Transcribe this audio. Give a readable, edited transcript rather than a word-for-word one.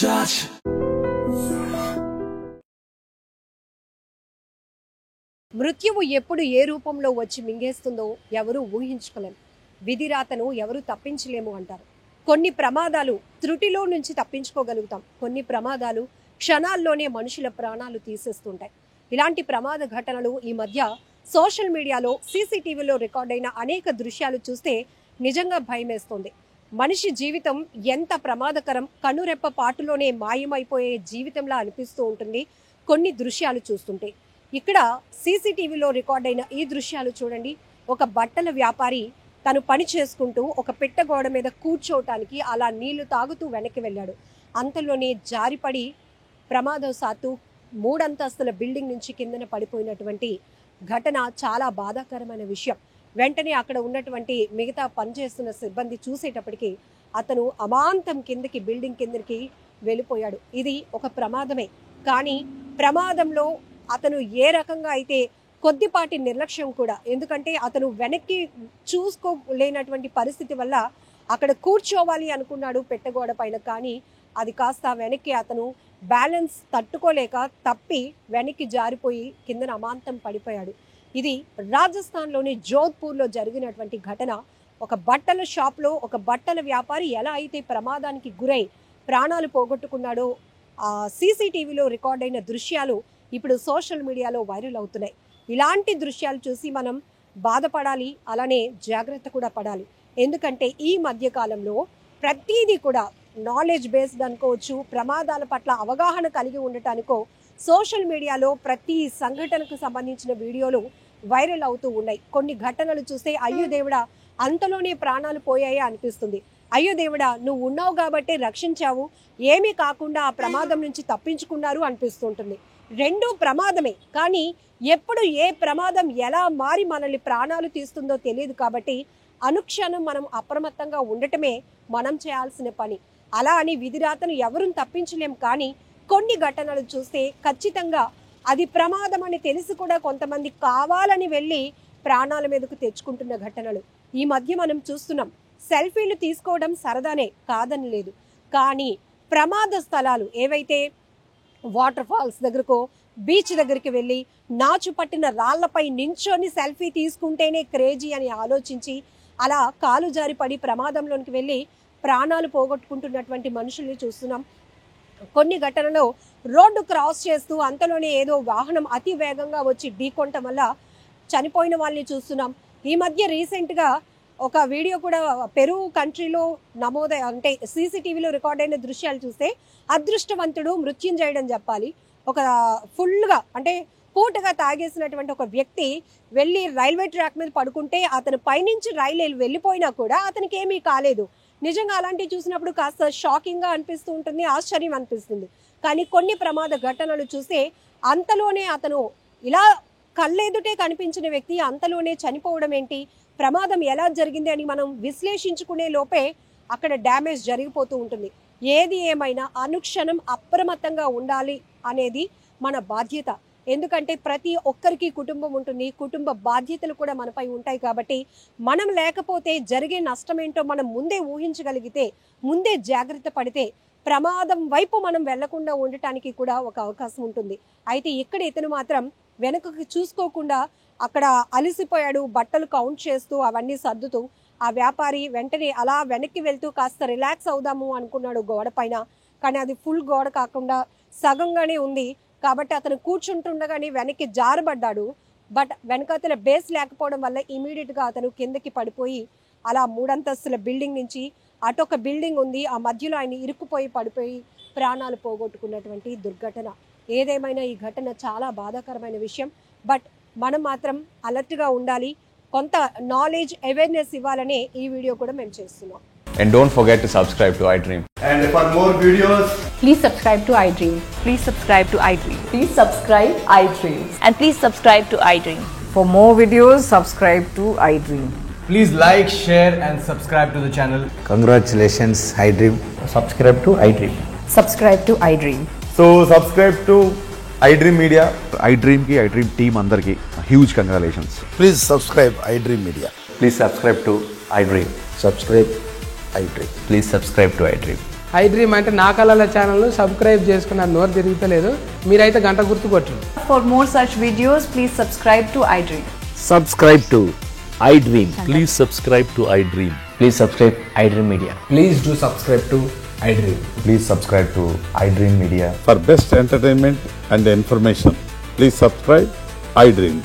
touch. మృత్యువు ఎప్పుడు ఏ రూపంలో వచ్చి మింగేస్తుందో ఎవరు ఊహించుకోలేం. విధిరాతను ఎవరు తప్పించలేము అంటారు. కొన్ని ప్రమాదాలు త్రుటిలో నుంచి తప్పించుకోగలుగుతాం. కొన్ని ప్రమాదాలు క్షణాల్లోనే మనుషుల ప్రాణాలు తీసేస్తుంటాయి. ఇలాంటి ప్రమాద ఘటనలు ఈ మధ్య సోషల్ మీడియాలో సీసీటీవీలో రికార్డైన అనేక దృశ్యాలు చూస్తే నిజంగా భయమేస్తుంది. మనిషి జీవితం ఎంత ప్రమాదకరం, కనురెప్ప పాటులోనే మాయమైపోయే జీవితంలా అనిపిస్తూ ఉంటుంది కొన్ని దృశ్యాలు చూస్తుంటే. ఇక్కడ సీసీటీవీలో రికార్డైన ఈ దృశ్యాలు చూడండి. ఒక బట్టల వ్యాపారి తను పని చేసుకుంటూ ఒక పెట్టగోడ మీద కూర్చోవటానికి అలా నీళ్లు తాగుతూ వెనక్కి వెళ్ళాడు. అంతలోనే జారిపడి ప్రమాదవశాత్తు 3 అంతస్తుల బిల్డింగ్ నుంచి కిందన పడిపోయినటువంటి ఘటన చాలా బాధాకరమైన విషయం. వెంటనే అక్కడ ఉన్నటువంటి మిగతా పనిచేస్తున్న సిబ్బంది చూసేటప్పటికి అతను అమాంతం బిల్డింగ్ కిందకి వెళ్ళిపోయాడు. ఇది ఒక ప్రమాదమే. కానీ ప్రమాదంలో అతను ఏ రకంగా అయితే కొద్దిపాటి నిర్లక్ష్యం కూడా, ఎందుకంటే అతను వెనక్కి చూసుకోలేనటువంటి పరిస్థితి వల్ల అక్కడ కూర్చోవాలి అనుకున్నాడు పెట్టగోడ పైన. కానీ అది కాస్త వెనక్కి అతను బ్యాలెన్స్ తట్టుకోలేక తప్పి వెనక్కి జారిపోయి కిందన అమాంతం పడిపోయాడు. ఇది రాజస్థాన్లోని జోధ్పూర్లో జరిగినటువంటి ఘటన. ఒక బట్టల షాప్లో ఒక బట్టల వ్యాపారి ఎలా అయితే ప్రమాదానికి గురై ప్రాణాలు పోగొట్టుకున్నాడో ఆ సీసీటీవీలో రికార్డ్ అయిన దృశ్యాలు ఇప్పుడు సోషల్ మీడియాలో వైరల్ అవుతున్నాయి. ఇలాంటి దృశ్యాలు చూసి మనం బాధపడాలి, అలానే జాగ్రత్త కూడా పడాలి. ఎందుకంటే ఈ మధ్యకాలంలో ప్రతిదీ కూడా నాలెడ్జ్ బేస్డ్ అనుకోవచ్చు, ప్రమాదాల పట్ల అవగాహన కలిగి ఉండటానికో సోషల్ మీడియాలో ప్రతి సంఘటనకు సంబంధించిన వీడియోలు వైరల్ అవుతూ ఉన్నాయి. కొన్ని ఘటనలు చూస్తే అయ్యో దేవుడా అంతలోనే ప్రాణాలు పోయాయే అనిపిస్తుంది. అయ్యో దేవుడా నువ్వు ఉన్నావు కాబట్టి రక్షించావు, ఏమీ కాకుండా ఆ ప్రమాదం నుంచి తప్పించుకున్నారు అనిపిస్తుంటుంది. రెండూ ప్రమాదమే, కానీ ఎప్పుడు ఏ ప్రమాదం ఎలా మారి మనల్ని ప్రాణాలు తీస్తుందో తెలియదు. కాబట్టి అనుక్షణం మనం అప్రమత్తంగా ఉండటమే మనం చేయాల్సిన పని. అలా అని విధిరాతను ఎవరూ తప్పించలేం. కానీ కొన్ని ఘటనలు చూస్తే ఖచ్చితంగా అది ప్రమాదం అని తెలిసి కూడా కొంతమంది కావాలని వెళ్ళి ప్రాణాల మీదకు తెచ్చుకుంటున్న ఘటనలు ఈ మధ్య మనం చూస్తున్నాం. సెల్ఫీలు తీసుకోవడం సరదానే, కాదని లేదు. కానీ ప్రమాద స్థలాలు ఏవైతే వాటర్ ఫాల్స్ దగ్గరకో బీచ్ దగ్గరికి వెళ్ళి నాచు పట్టిన రాళ్లపై నించొని సెల్ఫీ తీసుకుంటేనే క్రేజీ అని ఆలోచించి అలా కాలు జారి పడి ప్రమాదంలోనికి వెళ్ళి ప్రాణాలు పోగొట్టుకుంటున్నటువంటి మనుషుల్ని చూస్తున్నాం. కొన్ని ఘటనలో రోడ్డు క్రాస్ చేస్తూ అంతలోనే ఏదో వాహనం అతి వేగంగా వచ్చి ఢీకొనటం వల్ల చనిపోయిన వాళ్ళని చూస్తున్నాం. ఈ మధ్య రీసెంట్గా ఒక వీడియో కూడా పెరు కంట్రీలో అంటే సీసీటీవీలో రికార్డ్ అయిన దృశ్యాలు చూస్తే అదృష్టవంతుడు మృత్యుంజయుడు అని చెప్పాలి. ఒక ఫుల్గా అంటే పూటగా తాగేసినటువంటి ఒక వ్యక్తి వెళ్ళి రైల్వే ట్రాక్ మీద పడుకుంటే అతను పైనుంచి రైలు వెళ్ళిపోయినా కూడా అతనికి ఏమీ కాలేదు. నిజంగా అలాంటివి చూసినప్పుడు కాస్త షాకింగ్గా అనిపిస్తూ ఉంటుంది, ఆశ్చర్యం అనిపిస్తుంది. కానీ కొన్ని ప్రమాద ఘటనలు చూస్తే అంతలోనే అతను ఇలా కళ్ళెదుటే కనిపించిన వ్యక్తి అంతలోనే చనిపోవడం ఏంటి, ప్రమాదం ఎలా జరిగింది అని మనం విశ్లేషించుకునే లోపే అక్కడ డ్యామేజ్ జరిగిపోతూ ఉంటుంది. ఏది ఏమైనా అనుక్షణం అప్రమత్తంగా ఉండాలి అనేది మన బాధ్యత. ఎందుకంటే ప్రతి ఒక్కరికి కుటుంబం ఉంటుంది, కుటుంబ బాధ్యతలు కూడా మనపై ఉంటాయి. కాబట్టి మనం లేకపోతే జరిగే నష్టం ఏంటో మనం ముందే ఊహించగలిగితే, ముందే జాగ్రత్త పడితే ప్రమాదం వైపు మనం వెళ్లకుండా ఉండటానికి కూడా ఒక అవకాశం ఉంటుంది. అయితే ఇక్కడ ఇతను మాత్రం వెనకకి చూసుకోకుండా అక్కడ అలసిపోయాడు. బట్టలు కౌంట్ చేస్తూ అవన్నీ సర్దుతూ ఆ వ్యాపారి వెంటనే అలా వెనక్కి వెళ్తూ కాస్త రిలాక్స్ అవుదాము అనుకున్నాడు గోడ పైన. కానీ అది ఫుల్ గోడ కాకుండా సగంగానే ఉంది. కాబట్టి అతను కూర్చుంటుండగానే వెనక్కి జారబడ్డాడు. బట్ వెనకాతల బేస్ లేకపోవడం వల్ల ఇమీడియట్గా అతను కిందకి పడిపోయి అలా 3 అంతస్తుల బిల్డింగ్ నుంచి అటొక బిల్డింగ్ ఉంది, ఆ మధ్యలో ఆయన ఇరుక్కుపోయి పడిపోయి ప్రాణాలు పోగొట్టుకున్నటువంటి దుర్ఘటన. ఏదేమైనా ఈ ఘటన చాలా బాధాకరమైన విషయం. బట్ మనం మాత్రం అలర్ట్గా ఉండాలి, కొంత నాలెడ్జ్ అవేర్నెస్ ఇవ్వాలనే ఈ వీడియో కూడా మేము చేస్తున్నాం. And don't forget to subscribe to iDream. And for more videos, please subscribe to iDream. Please subscribe to iDream. Please subscribe iDream. And please subscribe to iDream. For more videos, subscribe to iDream. please like, share and subscribe to the channel. Congratulations, iDream. Subscribe to iDream. Subscribe to iDream. So subscribe to iDream Media. iDream ki iDream team andarki huge congratulations. Please subscribe iDream Media. Please subscribe to iDream. Subscribe iDream. Please subscribe to iDream. I dream అంటే నా కళల ఛానల్ను subscribe చేసుకున్న నోరు తిరుగుతలేదు. మీరైతే గంట గుర్తు కొట్టండి. For more such videos, please subscribe to iDream. Subscribe to iDream. Please subscribe to iDream. Please subscribe iDream Media. Please do subscribe to iDream. Please subscribe to iDream Media. For best entertainment and information, please subscribe iDream.